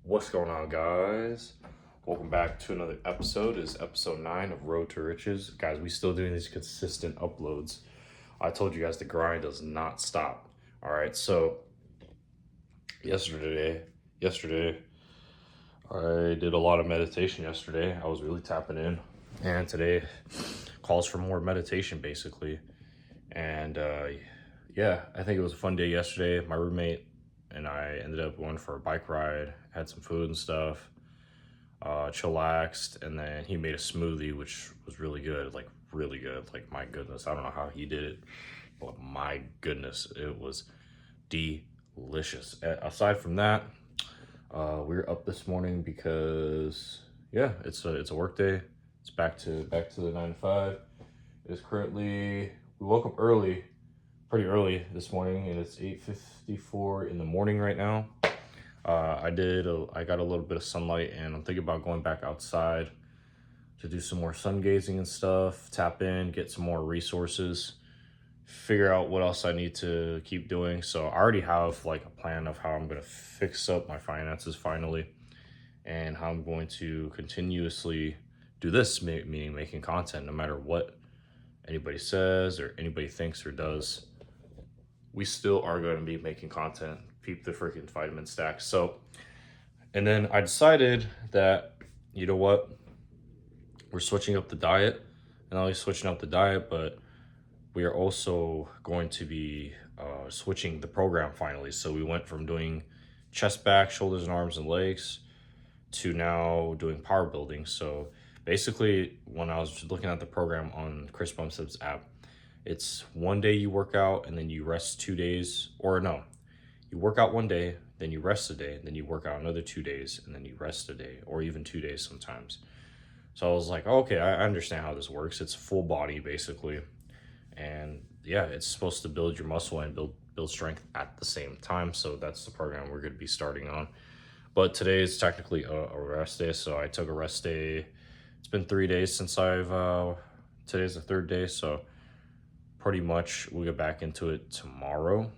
What's going on, guys? Welcome back to another episode. It's episode 9 of Road to Riches. Guys, we still doing these consistent uploads. I told you guys the grind does not stop. All right, so yesterday, I did a lot of meditation yesterday. I was really tapping in. And today calls for more meditation, basically. And yeah, I think it was a fun day yesterday. My roommate and I ended up going for a bike ride, had some food and stuff, chillaxed, and then he made a smoothie, which was really good, like really good. Like, my goodness, I don't know how he did it, but my goodness, it was delicious. Aside from that, we were up this morning because yeah, it's a work day. It's back to the 9 to 5. It is currently, we woke up pretty early this morning, and it's 8:54 in the morning right now. I got a little bit of sunlight, and I'm thinking about going back outside to do some more sun gazing and stuff, tap in, get some more resources, figure out what else I need to keep doing. So I already have like a plan of how I'm going to fix up my finances finally, and how I'm going to continuously do this, meaning making content no matter what anybody says or anybody thinks or does. We still are going to be making content. Keep the freaking vitamin stack. So, and then I decided that, you know what, we're switching up the diet. Not only switching up the diet, but we are also going to be switching the program finally. So we went from doing chest, back, shoulders and arms and legs to now doing power building. So basically, when I was looking at the program on Chris Bumstead's app, it's one day you work out and then you rest 2 days, or no, you work out one day, then you rest a day, then you work out another 2 days, and then you rest a day, or even 2 days sometimes. So I was like, okay, I understand how this works. It's full body basically. And yeah, it's supposed to build your muscle and build strength at the same time. So that's the program we're going to be starting on. But today is technically a rest day, so I took a rest day. It's been 3 days since today's the third day, so pretty much we'll get back into it tomorrow.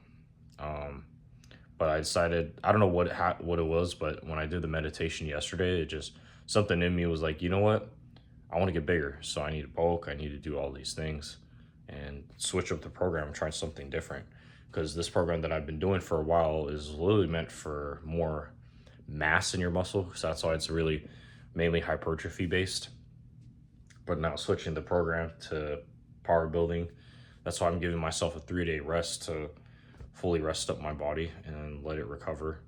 But I decided, I don't know what it was, but when I did the meditation yesterday, it just, something in me was like, you know what? I want to get bigger, so I need to bulk, I need to do all these things and switch up the program and try something different. Because this program that I've been doing for a while is literally meant for more mass in your muscle, so that's why it's really mainly hypertrophy based. But now switching the program to power building, that's why I'm giving myself a 3-day rest to fully rest up my body and let it recover,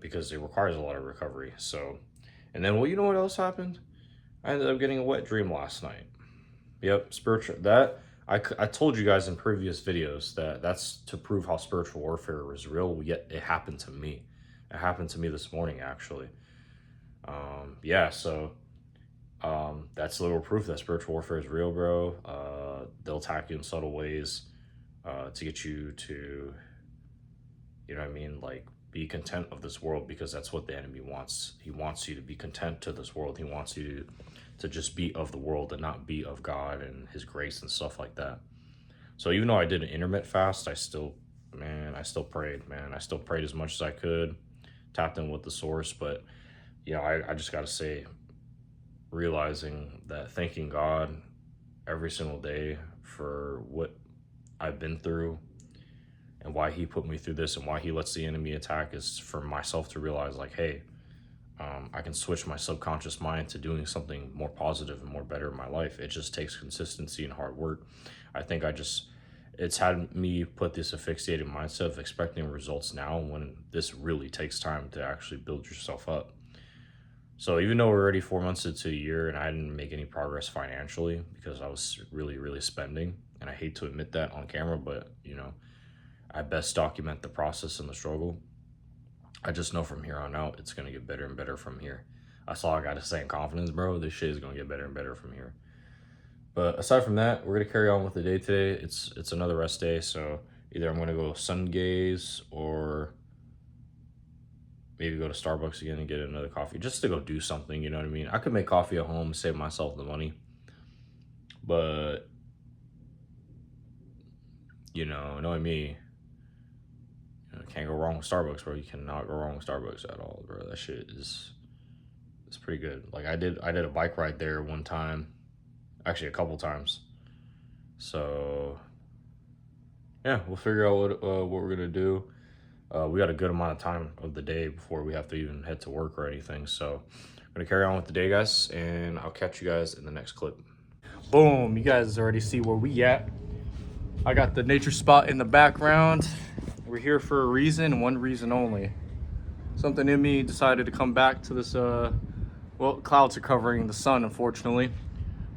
because it requires a lot of recovery. So, and then, well, you know what else happened? I ended up getting a wet dream last night. Yep, spiritual. That I told you guys in previous videos that that's to prove how spiritual warfare is real. Yet it happened to me. It happened to me this morning, actually. Yeah, so that's a little proof that spiritual warfare is real, bro. They'll attack you in subtle ways to get you to, you know what I mean, like, be content of this world, because that's what the enemy wants. He wants you to be content to this world. He wants you to just be of the world and not be of God and his grace and stuff like that. So even though I did an intermittent fast, I still prayed, man. I still prayed as much as I could, tapped in with the source. But you know, I just got to say, realizing that, thanking God every single day for what I've been through and why he put me through this and why he lets the enemy attack, is for myself to realize, like, hey, I can switch my subconscious mind to doing something more positive and more better in my life. It just takes consistency and hard work. I think it's had me put this asphyxiated mindset of expecting results now, when this really takes time to actually build yourself up. So even though we're already 4 months into a year and I didn't make any progress financially because I was really, really spending, and I hate to admit that on camera, but you know, I best document the process and the struggle. I just know from here on out, it's going to get better and better from here. That's all I got to say in confidence, bro. This shit is going to get better and better from here. But aside from that, we're going to carry on with the day today. It's another rest day, so either I'm going to go sun gaze or maybe go to Starbucks again and get another coffee, just to go do something, you know what I mean? I could make coffee at home, save myself the money. But, you know, knowing me, can't go wrong with Starbucks, bro. You cannot go wrong with Starbucks at all, bro. That shit is it's pretty good. Like I did a bike ride there one time, actually a couple times. So yeah, we'll figure out what we're gonna do. We got a good amount of time of the day before we have to even head to work or anything. So I'm gonna carry on with the day, guys, and I'll catch you guys in the next clip. Boom, you guys already see where we at. I got the nature spot in the background. We're here for a reason, and one reason only. Something in me decided to come back to this, well, clouds are covering the sun, unfortunately.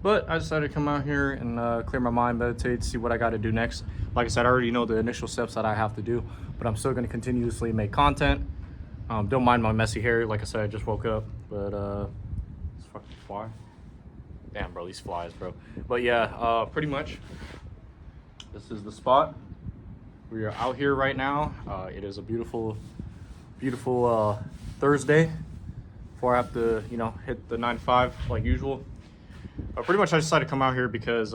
But I decided to come out here and clear my mind, meditate, see what I got to do next. Like I said, I already know the initial steps that I have to do, but I'm still going to continuously make content. Don't mind my messy hair. Like I said, I just woke up, but this fucking fly. Damn, bro, these flies, bro. But yeah, pretty much, this is the spot. We are out here right now. It is a beautiful, beautiful Thursday before I have to, you know, hit the 9 to 5 like usual. Pretty much I decided to come out here because,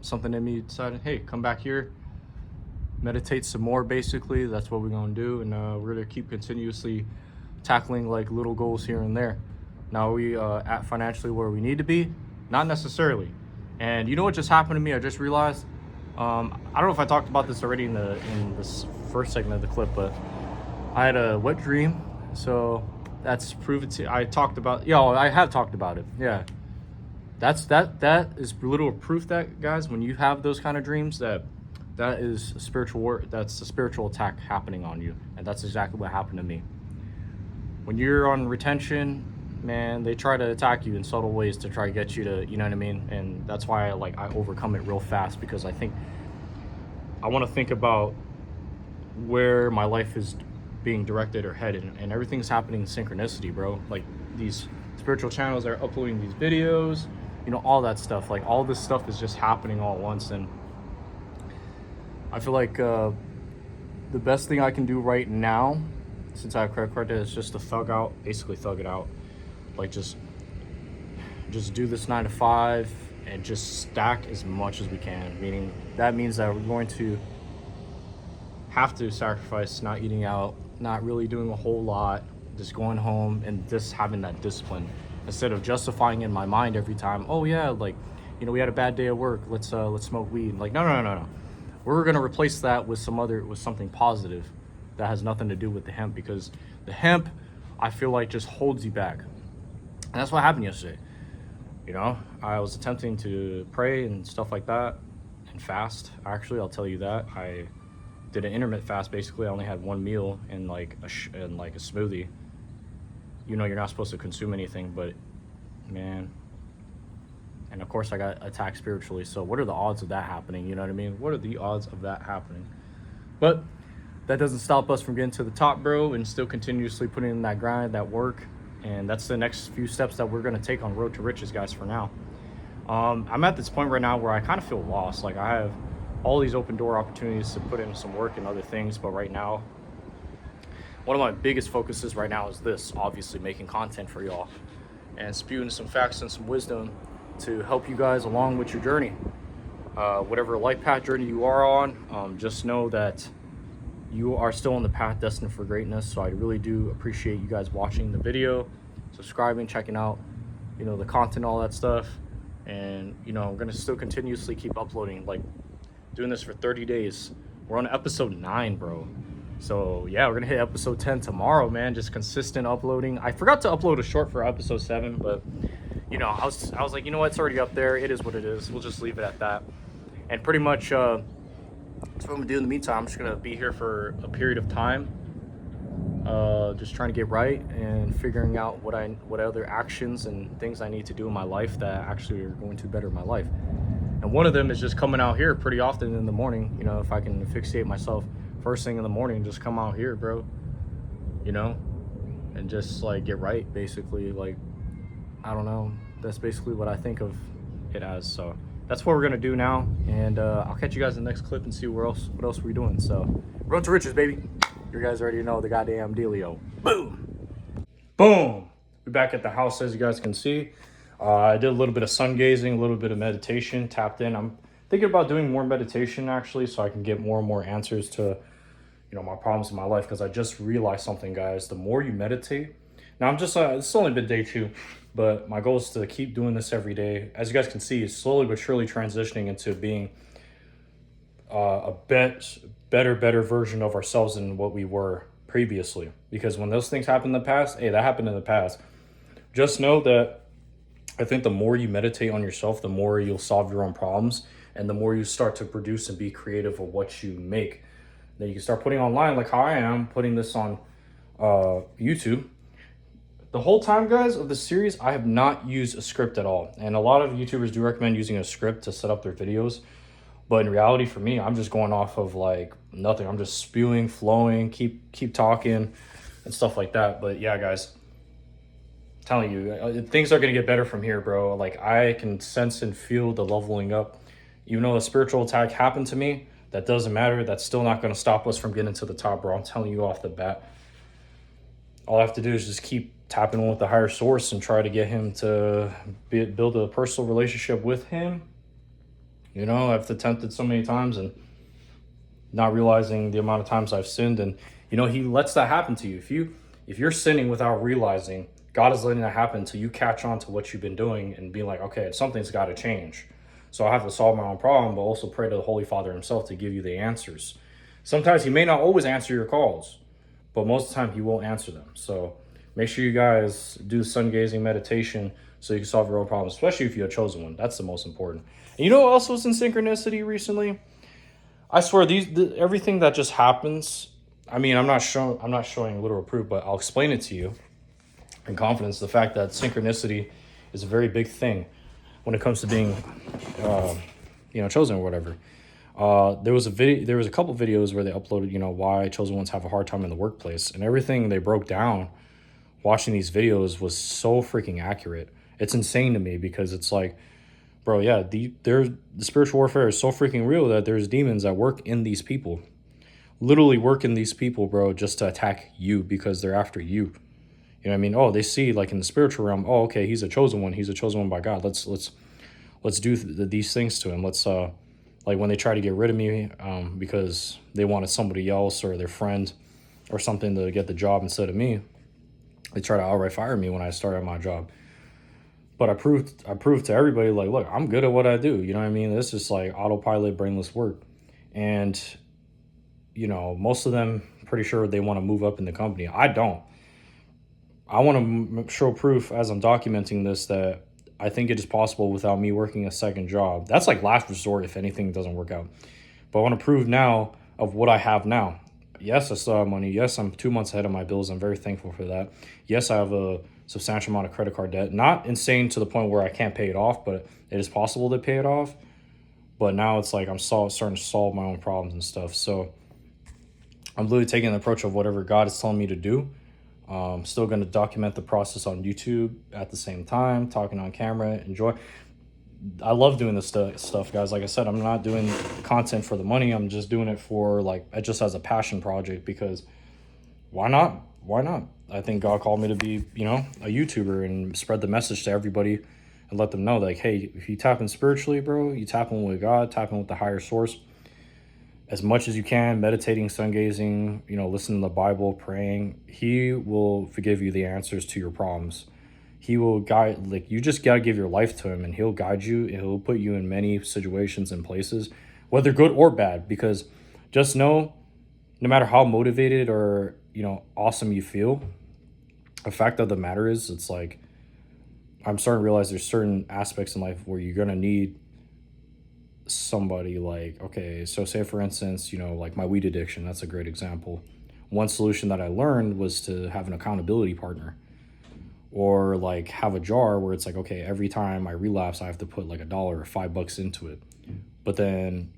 something in me decided, hey, come back here, meditate some more, basically. That's what we're going to do. And we're going to keep continuously tackling like little goals here and there. Now, are we at financially where we need to be? Not necessarily. And you know what just happened to me? I just realized, I don't know if I talked about this already in this first segment of the clip, but I had a wet dream. So that's proven to, I have talked about it. Yeah. That is little proof that, guys, when you have those kind of dreams, that is a spiritual that's a spiritual attack happening on you. And that's exactly what happened to me. When you're on retention, man, they try to attack you in subtle ways to try to get you to, you know what I mean? And that's why I overcome it real fast, because I want to think about where my life is being directed or headed, and everything's happening in synchronicity, bro. Like, these spiritual channels are uploading these videos, you know, all that stuff. Like, all this stuff is just happening all at once, and I feel like the best thing I can do right now, since I have credit card debt, is just to basically thug it out. Like, just do this 9 to 5 and just stack as much as we can. Meaning that means that we're going to have to sacrifice not eating out, not really doing a whole lot, just going home and just having that discipline, instead of justifying in my mind every time, oh yeah, like, you know, we had a bad day at work, let's smoke weed. Like, no. We're gonna replace that with something positive that has nothing to do with the hemp, because the hemp, I feel like, just holds you back. And that's what happened yesterday. You know, I was attempting to pray and stuff like that and fast. Actually, I'll tell you that. I did an intermittent fast. Basically, I only had one meal and like a smoothie. You know, you're not supposed to consume anything, but man. And of course, I got attacked spiritually. So what are the odds of that happening? You know what I mean? What are the odds of that happening? But that doesn't stop us from getting to the top, bro, and still continuously putting in that grind, that work. And that's the next few steps that we're going to take on Road to Riches, guys, for now. I'm at this point right now where I kind of feel lost. Like, I have all these open door opportunities to put in some work and other things. But right now, one of my biggest focuses right now is this, obviously, making content for y'all and spewing some facts and some wisdom to help you guys along with your journey. Whatever life path journey you are on, just know that you are still on the path destined for greatness. So I really do appreciate you guys watching the video, subscribing, checking out, you know, the content, all that stuff. And, you know, I'm going to still continuously keep uploading, like doing this for 30 days. We're on episode 9, bro. So yeah, we're going to hit episode 10 tomorrow, man. Just consistent uploading. I forgot to upload a short for episode 7, but you know, I was like, you know what, it's already up there. It is what it is. We'll just leave it at that. And pretty much, that's what I'm gonna do in the meantime. I'm just gonna be here for a period of time, just trying to get right and figuring out what other actions and things I need to do in my life that actually are going to better my life. And one of them is just coming out here pretty often in the morning. You know, if I can asphyxiate myself first thing in the morning, just come out here, bro. You know, and just like get right, basically. Like, I don't know. That's basically what I think of it as. So that's what we're gonna do now, and I'll catch you guys in the next clip and see what else we're doing. So, Road to Riches, baby. You guys already know the goddamn dealio. Boom, boom. We're back at the house, as you guys can see. I did a little bit of sun gazing, a little bit of meditation, tapped in. I'm thinking about doing more meditation actually, so I can get more and more answers to, my problems in my life, because I just realized something, guys. The more you meditate, now I'm just it's only been day 2, but my goal is to keep doing this every day. As you guys can see, it's slowly but surely transitioning into being better version of ourselves than what we were previously. Because when those things happen in the past, hey, that happened in the past. Just know that I think the more you meditate on yourself, the more you'll solve your own problems, and the more you start to produce and be creative of what you make. Then you can start putting online, like how I am putting this on YouTube. The whole time, guys, of the series, I have not used a script at all. And a lot of YouTubers do recommend using a script to set up their videos. But in reality, for me, I'm just going off of like nothing. I'm just spewing, flowing, keep talking and stuff like that. But yeah, guys, I'm telling you, things are going to get better from here, bro. Like, I can sense and feel the leveling up. Even though a spiritual attack happened to me, that doesn't matter. That's still not going to stop us from getting to the top, bro. I'm telling you off the bat. All I have to do is just keep tapping in with the higher source and try to get him to build a personal relationship with him. I've attempted so many times and not realizing the amount of times I've sinned. And, he lets that happen to you. If you're sinning without realizing, God is letting that happen until you catch on to what you've been doing and be like, okay, something's got to change. So I have to solve my own problem, but also pray to the Holy Father himself to give you the answers. Sometimes he may not always answer your calls, but most of the time he will answer them. So make sure you guys do sun gazing meditation so you can solve your own problems, especially if you're a chosen one. That's the most important. And you know what else was in synchronicity recently? I swear, everything that just happens. I mean, I'm not showing literal proof, but I'll explain it to you in confidence. The fact that synchronicity is a very big thing when it comes to being, chosen or whatever. There was a couple videos where they uploaded, why chosen ones have a hard time in the workplace, and everything they broke down. Watching these videos was so freaking accurate. It's insane to me because it's like, bro, yeah, the spiritual warfare is so freaking real that there's demons that work in these people, literally work in these people, bro, just to attack you because they're after you. You know what I mean? Oh, they see like in the spiritual realm. Oh, okay, he's a chosen one. He's a chosen one by God. Let's do these things to him. Let's like when they try to get rid of me because they wanted somebody else or their friend or something to get the job instead of me. They try to outright fire me when I started my job. But I proved to everybody, like, look, I'm good at what I do. You know what I mean? This is like autopilot, brainless work. And, most of them, pretty sure they want to move up in the company. I don't. I want to show proof as I'm documenting this that I think it is possible without me working a second job. That's like last resort if anything doesn't work out. But I want to prove now of what I have now. Yes, I still have money. Yes, I'm 2 months ahead of my bills. I'm very thankful for that. Yes, I have a substantial amount of credit card debt. Not insane to the point where I can't pay it off, but it is possible to pay it off. But now it's like I'm starting to solve my own problems and stuff. So I'm literally taking the approach of whatever God is telling me to do. Still going to document the process on YouTube at the same time, talking on camera, enjoy. I love doing this stuff, guys. Like I said, I'm not doing content for the money. I'm just doing it for just as a passion project because why not? Why not? I think God called me to be, a YouTuber and spread the message to everybody and let them know like, hey, if you tap in spiritually, bro, you tap in with God, tap in with the higher source as much as you can, meditating, sun gazing, listening to the Bible, praying. He will forgive you the answers to your problems. He will guide, like, you just got to give your life to him and he'll guide you. He'll put you in many situations and places, whether good or bad, because just know, no matter how motivated or, awesome you feel, the fact of the matter is, it's like, I'm starting to realize there's certain aspects in life where you're going to need somebody like, okay, so say for instance, like my weed addiction, that's a great example. One solution that I learned was to have an accountability partner. Or like have a jar where it's like, okay, every time I relapse, I have to put like $1 or $5 into it. But then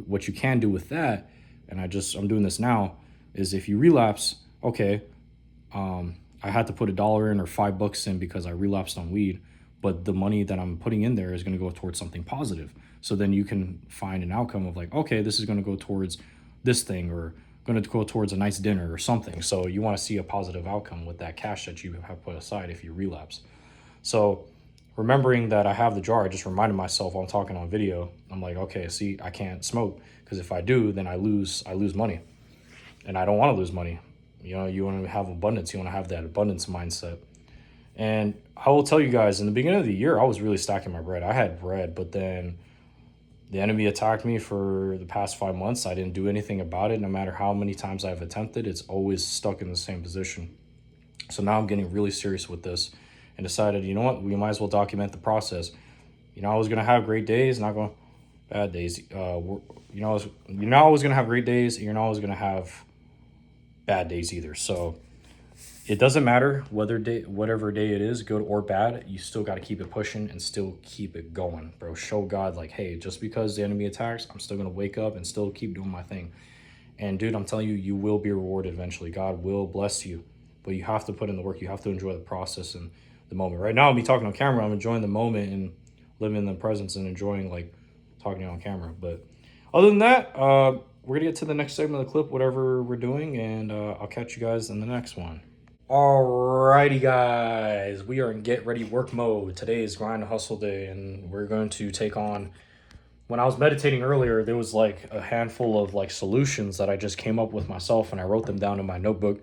what you can do with that, and I'm doing this now, is if you relapse, okay, I had to put $1 in or $5 in because I relapsed on weed, but the money that I'm putting in there is going to go towards something positive. So then you can find an outcome of like, okay, this is going to go towards this thing or going to go towards a nice dinner or something. So you want to see a positive outcome with that cash that you have put aside if you relapse. So remembering that I have the jar, I just reminded myself while I'm talking on video, I'm like, okay, see, I can't smoke because if I do, then I lose money. And I don't want to lose money. You know, you want to have abundance. You want to have that abundance mindset. And I will tell you guys, in the beginning of the year, I was really stacking my bread. I had bread, but then the enemy attacked me for the past 5 months. I didn't do anything about it. No matter how many times I've attempted, it's always stuck in the same position. So now I'm getting really serious with this and decided, you know what, we might as well document the process. You know, I was going to have great days, not going bad days. You're not always going to have great days. You're not always going to have bad days either. So it doesn't matter whatever day it is, good or bad, you still got to keep it pushing and still keep it going, bro. Show God, like, hey, just because the enemy attacks, I'm still going to wake up and still keep doing my thing. And dude, I'm telling you, you will be rewarded eventually. God will bless you, but you have to put in the work. You have to enjoy the process and the moment. Right now, me talking on camera, I'm enjoying the moment and living in the presence and enjoying like talking on camera. But other than that, we're going to get to the next segment of the clip, whatever we're doing, and I'll catch you guys in the next one. Alrighty guys, we are in get ready work mode. Today is grind and hustle day, and we're going to take on, when I was meditating earlier, there was like a handful of like solutions that I just came up with myself, and I wrote them down in my notebook.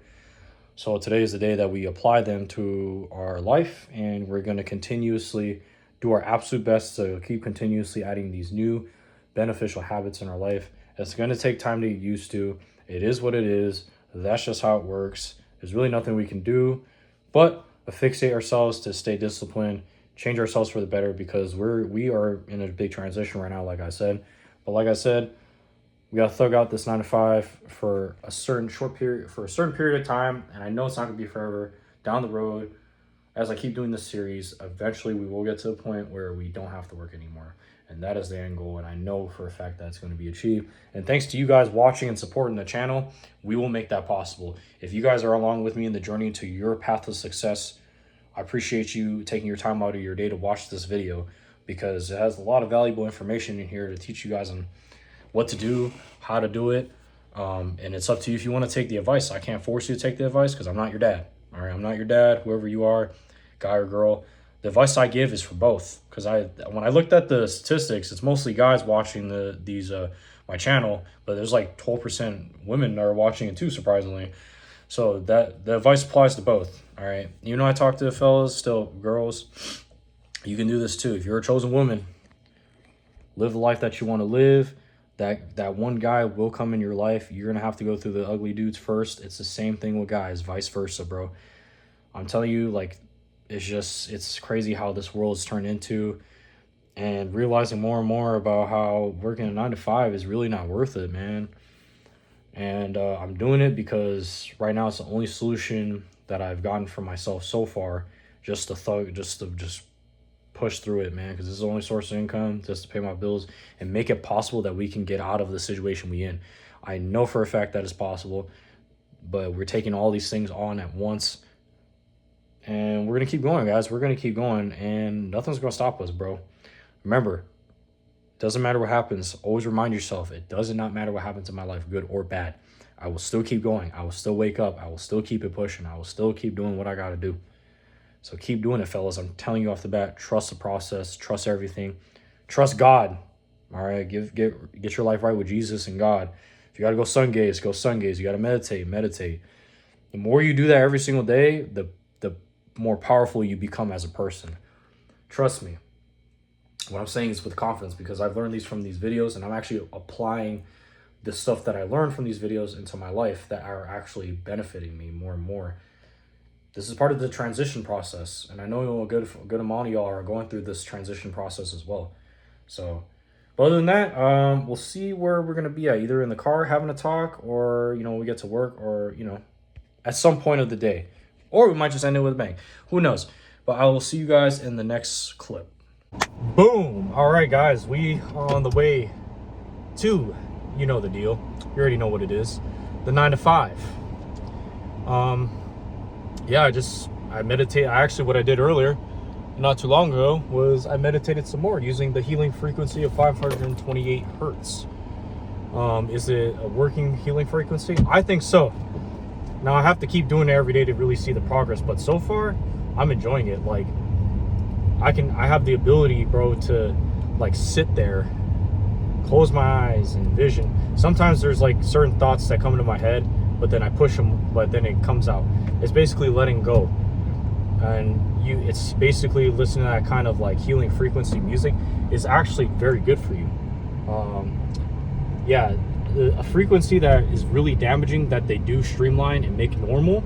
So today is the day that we apply them to our life, and we're going to continuously do our absolute best to keep continuously adding these new beneficial habits in our life. It's going to take time to get used to. It is what it is. That's just how it works. There's really nothing we can do but fixate ourselves to stay disciplined, change ourselves for the better, because we are in a big transition right now, like I said. But like I said, we got to thug out this 9 to 5 for a certain period of time, and I know it's not going to be forever. Down the road, as I keep doing this series, eventually we will get to the point where we don't have to work anymore. And that is the end goal, and I know for a fact that's going to be achieved. And thanks to you guys watching and supporting the channel, we will make that possible. If you guys are along with me in the journey to your path of success, I appreciate you taking your time out of your day to watch this video, because it has a lot of valuable information in here to teach you guys on what to do, how to do it. And it's up to you if you want to take the advice. I can't force you to take the advice because I'm not your dad. All right, I'm not your dad, whoever you are, guy or girl. The advice I give is for both, because when I looked at the statistics, it's mostly guys watching my channel, but there's like 12% women that are watching it too, surprisingly. So that the advice applies to both. All right, you know, I talk to the fellas, still girls, you can do this too. If you're a chosen woman, live the life that you want to live. That one guy will come in your life. You're gonna have to go through the ugly dudes first. It's the same thing with guys, vice versa, bro. I'm telling you, like, it's crazy how this world is turned into, and realizing more and more about how working a 9 to 5 is really not worth it, man. And I'm doing it because right now it's the only solution that I've gotten for myself so far, just to push through it, man, because this is the only source of income, just to pay my bills and make it possible that we can get out of the situation we in. I know for a fact that it's possible, but we're taking all these things on at once. And we're going to keep going, guys. We're going to keep going, and nothing's going to stop us, bro. Remember, it doesn't matter what happens. Always remind yourself, it does not matter what happens in my life, good or bad. I will still keep going. I will still wake up. I will still keep it pushing. I will still keep doing what I got to do. So keep doing it, fellas. I'm telling you off the bat, trust the process, trust everything. Trust God, all right? Get your life right with Jesus and God. If you got to go sun gaze, go sun gaze. You got to meditate. The more you do that every single day, the more powerful you become as a person. Trust me. What I'm saying is with confidence, because I've learned these from these videos, and I'm actually applying the stuff that I learned from these videos into my life that are actually benefiting me more and more. This is part of the transition process, and I know a good amount of y'all are going through this transition process as well. So, but other than that, we'll see where we're going to be at, either in the car having a talk, or, you know, we get to work, or, you know, at some point of the day. Or we might just end it with a bang. Who knows? But I will see you guys in the next clip. Boom! All right, guys. We are on the way to, you know the deal. You already know what it is. The 9 to 5. Yeah, I meditate. What I did earlier, not too long ago, was I meditated some more using the healing frequency of 528 hertz. Is it a working healing frequency? I think so. Now, I have to keep doing it every day to really see the progress, but so far, I'm enjoying it. Like, I have the ability, bro, to, like, sit there, close my eyes, and envision. Sometimes there's, like, certain thoughts that come into my head, but then I push them, but then it comes out. It's basically letting go. And it's basically listening to that kind of like healing frequency music is actually very good for you. Yeah, a frequency that is really damaging that they do streamline and make normal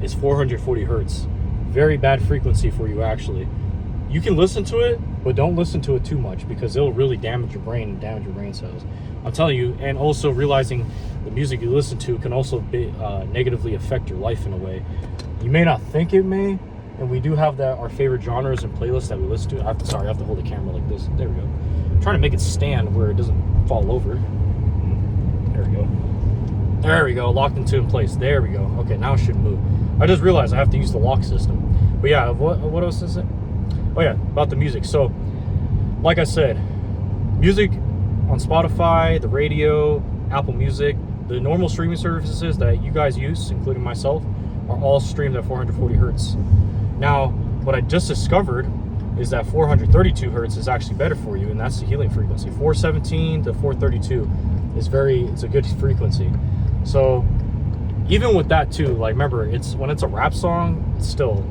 is 440 hertz. Very bad frequency for you, actually. You can listen to it, but don't listen to it too much because it'll really damage your brain and damage your brain cells. I'm telling you. And also realizing the music you listen to can also be, negatively affect your life in a way. You may not think it may, and we do have our favorite genres and playlists that we listen to. I have to hold the camera like this. There we go. I'm trying to make it stand where it doesn't fall over. There we go. There we go. Locked into in place. There we go. Okay, now it should move. I just realized I have to use the lock system. But yeah, what else is it? Oh yeah, about the music. So, like I said, music on Spotify, the radio, Apple Music, the normal streaming services that you guys use, including myself, are all streamed at 440 hertz. Now, what I just discovered is that 432 hertz is actually better for you, and that's the healing frequency. 417 to 432 is it's a good frequency. So even with that too, like remember, when it's a rap song, it's still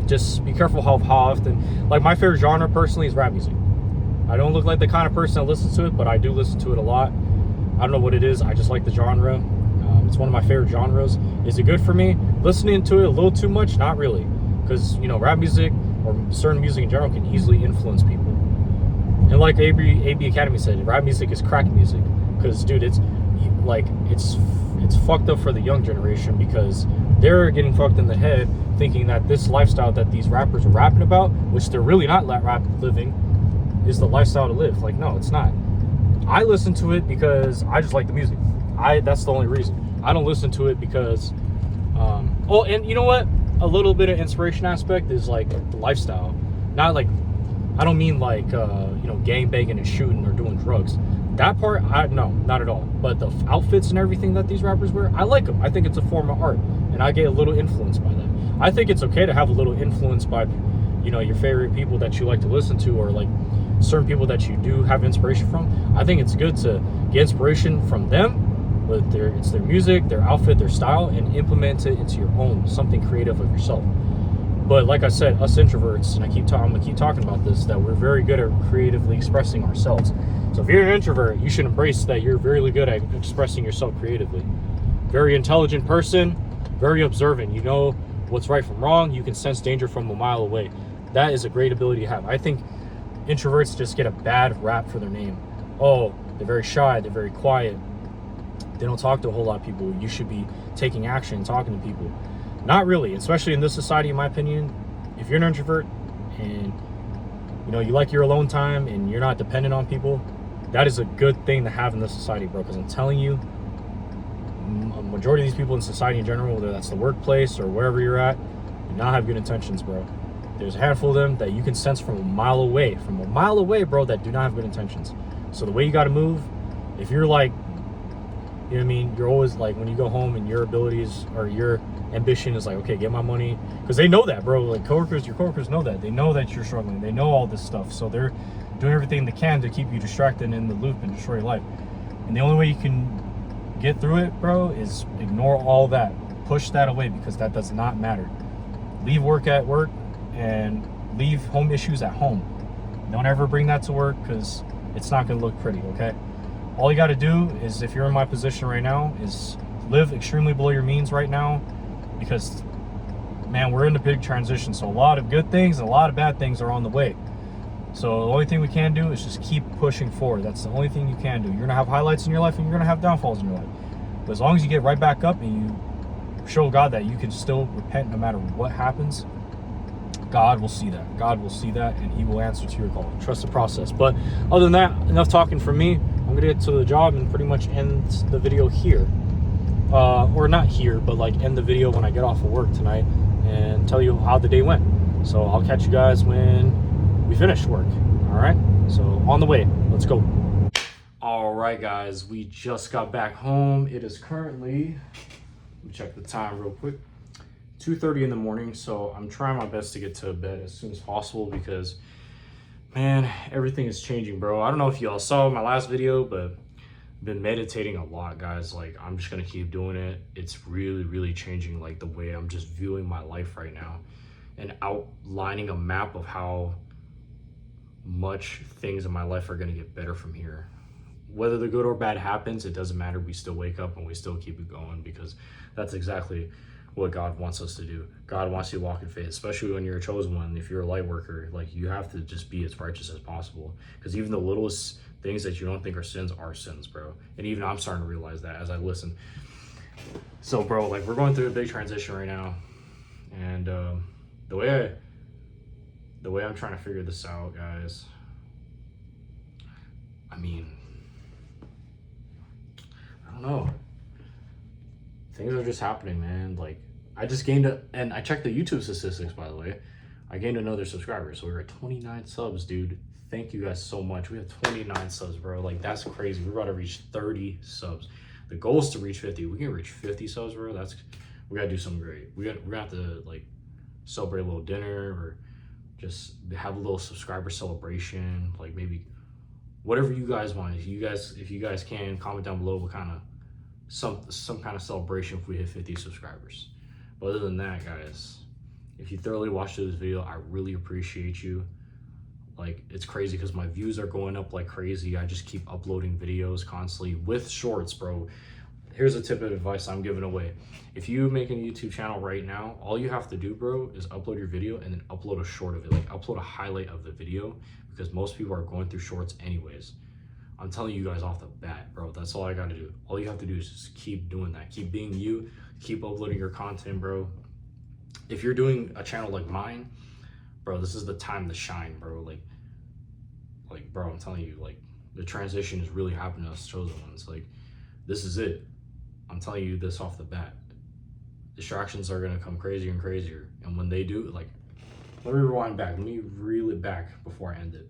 just be careful how often. Like my favorite genre personally is rap music. I don't look like the kind of person that listens to it, but I do listen to it a lot. I don't know what it is. I just like the genre. It's one of my favorite genres. Is it good for me? Listening to it a little too much? Not really. Because, rap music or certain music in general can easily influence people. And like AB Academy said, rap music is crack music. Because, dude, it's fucked up for the young generation because they're getting fucked in the head thinking that this lifestyle that these rappers are rapping about, which they're really not living, is the lifestyle to live. Like, no, it's not. I listen to it because I just like the music. That's the only reason. I don't listen to it because and you know what, a little bit of inspiration aspect is like the lifestyle. Not like, I don't mean like gang banging and shooting or doing drugs. That part, no, not at all. But the outfits and everything that these rappers wear, I like them. I think it's a form of art, and I get a little influenced by that. I think it's okay to have a little influence by your favorite people that you like to listen to, or like certain people that you do have inspiration from. I think it's good to get inspiration from them, but it's their music, their outfit, their style, and implement it into your own, something creative of yourself. But like I said, us introverts, and I'm gonna keep talking about this, that we're very good at creatively expressing ourselves. So if you're an introvert, you should embrace that you're very good at expressing yourself creatively. Very intelligent person, very observant. You know what's right from wrong. You can sense danger from a mile away. That is a great ability to have. I think introverts just get a bad rap for their name. Oh, they're very shy, they're very quiet, they don't talk to a whole lot of people. You should be taking action, talking to people. Not really, especially in this society, in my opinion. If you're an introvert and you like your alone time and you're not dependent on people, that is a good thing to have in this society, bro. Because I'm telling you, a majority of these people in society in general, whether that's the workplace or wherever you're at, do not have good intentions, bro. There's a handful of them that you can sense from a mile away, bro, that do not have good intentions. So the way you got to move, if you're like, you're always like, when you go home and your abilities or your ambition is like, okay, get my money, because they know that, bro. Like your coworkers know that. They know that you're struggling. They know all this stuff. So they're doing everything they can to keep you distracted and in the loop and destroy your life. And the only way you can get through it, bro, is ignore all that. Push that away, because that does not matter. Leave work at work and leave home issues at home. Don't ever bring that to work, because it's not going to look pretty, okay? All you got to do is, if you're in my position right now, is live extremely below your means right now, because, man, we're in a big transition. So a lot of good things and a lot of bad things are on the way. So the only thing we can do is just keep pushing forward. That's the only thing you can do. You're going to have highlights in your life and you're going to have downfalls in your life. But as long as you get right back up and you show God that you can still repent no matter what happens, God will see that. God will see that, and he will answer to your call. Trust the process. But other than that, enough talking from me. I'm going to get to the job and pretty much end the video here. Or not here, but like end the video when I get off of work tonight and tell you how the day went. So I'll catch you guys when we finish work. All right? So on the way. Let's go. All right, guys. We just got back home. It is currently, let me check the time real quick, 2:30 in the morning. So I'm trying my best to get to bed as soon as possible because, man, everything is changing, bro. I don't know if y'all saw my last video, but been meditating a lot, guys. Like, I'm just gonna keep doing it. It's really, really changing like the way I'm just viewing my life right now, and outlining a map of how much things in my life are gonna get better from here. Whether the good or bad happens, it doesn't matter. We still wake up and we still keep it going, because that's exactly what God wants us to do. God wants you to walk in faith, especially when you're a chosen one. If you're a light worker, like, you have to just be as righteous as possible, because even the littlest things that you don't think are sins, bro. And even I'm starting to realize that as I listen. So, bro, like, we're going through a big transition right now, and the way I'm trying to figure this out, guys, I mean, I don't know. Things are just happening, man. Like, I just and I checked the YouTube statistics, by the way. I gained another subscriber, so we're at 29 subs, dude. Thank you guys so much. We have 29 subs, bro. Like, that's crazy. We're about to reach 30 subs. The goal is to reach 50. We can reach 50 subs, bro. We gotta do something great. We're gonna have to, like, celebrate a little dinner, or just have a little subscriber celebration. Like, maybe whatever you guys want. If you guys can, comment down below what kind of some kind of celebration if we hit 50 subscribers. But other than that, guys, if you thoroughly watched this video, I really appreciate you. Like, it's crazy because my views are going up like crazy. I just keep uploading videos constantly with shorts, bro. Here's a tip of advice I'm giving away. If you make a YouTube channel right now, all you have to do, bro, is upload your video and then upload a short of it. Like, upload a highlight of the video, because most people are going through shorts anyways. I'm telling you guys off the bat, bro, that's all I gotta do. All you have to do is just keep doing that. Keep being you, keep uploading your content, bro. If you're doing a channel like mine, bro, this is the time to shine, bro. Like, bro, I'm telling you, like, the transition is really happening to us chosen ones. Like, this is it. I'm telling you this off the bat. Distractions are gonna come crazier and crazier. And when they do, like, let me rewind back. Let me reel it back before I end it.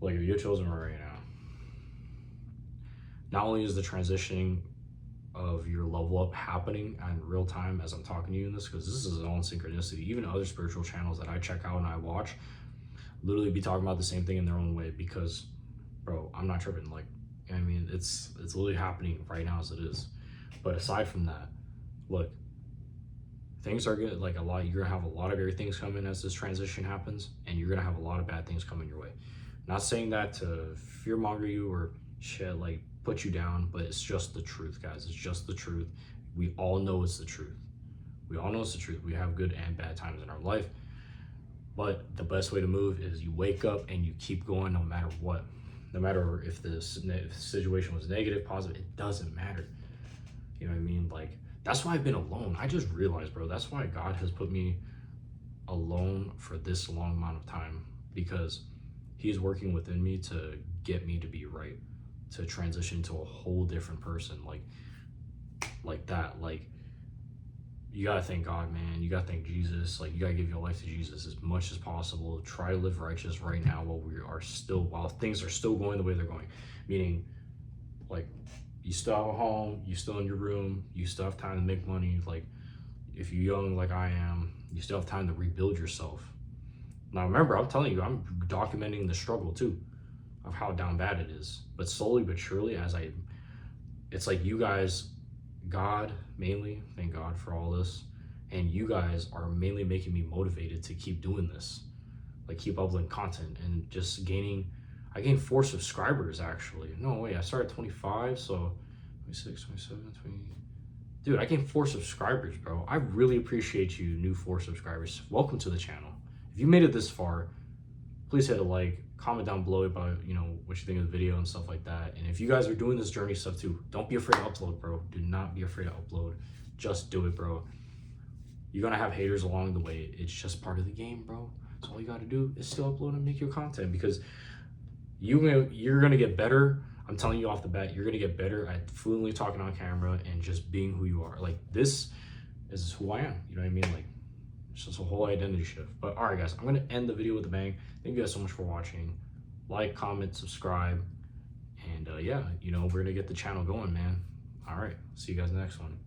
Like, if you're chosen right now, not only is the transitioning of your level up happening in real time as I'm talking to you in this, because this is all in synchronicity. Even other spiritual channels that I check out and I watch literally be talking about the same thing in their own way, because, bro, I'm not tripping. Like, I mean, it's literally happening right now as it is. But aside from that, look, things are good. Like, you're gonna have a lot of great things coming as this transition happens, and you're gonna have a lot of bad things coming your way. Not saying that to fearmonger you or shit, like, put you down, but it's just the truth, guys. It's just the truth. We all know it's the truth. We all know it's the truth. We have good and bad times in our life, but the best way to move is you wake up and you keep going no matter what. No matter if the situation was negative, positive, it doesn't matter. You know what I mean? Like, that's why I've been alone. I just realized, bro, that's why God has put me alone for this long amount of time, because he's working within me to get me to be right, to transition to a whole different person. Like that. Like, you gotta thank God, man. You gotta thank Jesus. Like, you gotta give your life to Jesus as much as possible. Try to live righteous right now while things are still going the way they're going. Meaning, like, you still have a home, you still in your room, you still have time to make money. Like, if you're young like I am, you still have time to rebuild yourself. Now remember, I'm telling you, I'm documenting the struggle too, of how down bad it is. But slowly but surely, it's like you guys, God mainly, thank God for all this, and you guys are mainly making me motivated to keep doing this. Like, keep uploading content and just I gained 4 subscribers actually. No, wait, I started at 25, so 26, 27, 20. Dude, I gained 4 subscribers, bro. I really appreciate you, new 4 subscribers. Welcome to the channel. If you made it this far, please hit a like, comment down below about, you know, what you think of the video and stuff like that. And if you guys are doing this journey stuff too, don't be afraid to upload, bro. Do not be afraid to upload. Just do it, bro. You're gonna have haters along the way. It's just part of the game, bro. So all you gotta do is still upload and make your content, because you're gonna get better. I'm telling you off the bat, you're gonna get better at fluently talking on camera and just being who you are. Like, this is who I am. You know what I mean? Like, it's just a whole identity shift. But all right, guys, I'm gonna end the video with a bang. Thank you guys so much for watching. Like, comment, subscribe, and yeah, you know, we're gonna get the channel going, man. All right, see you guys in the next one.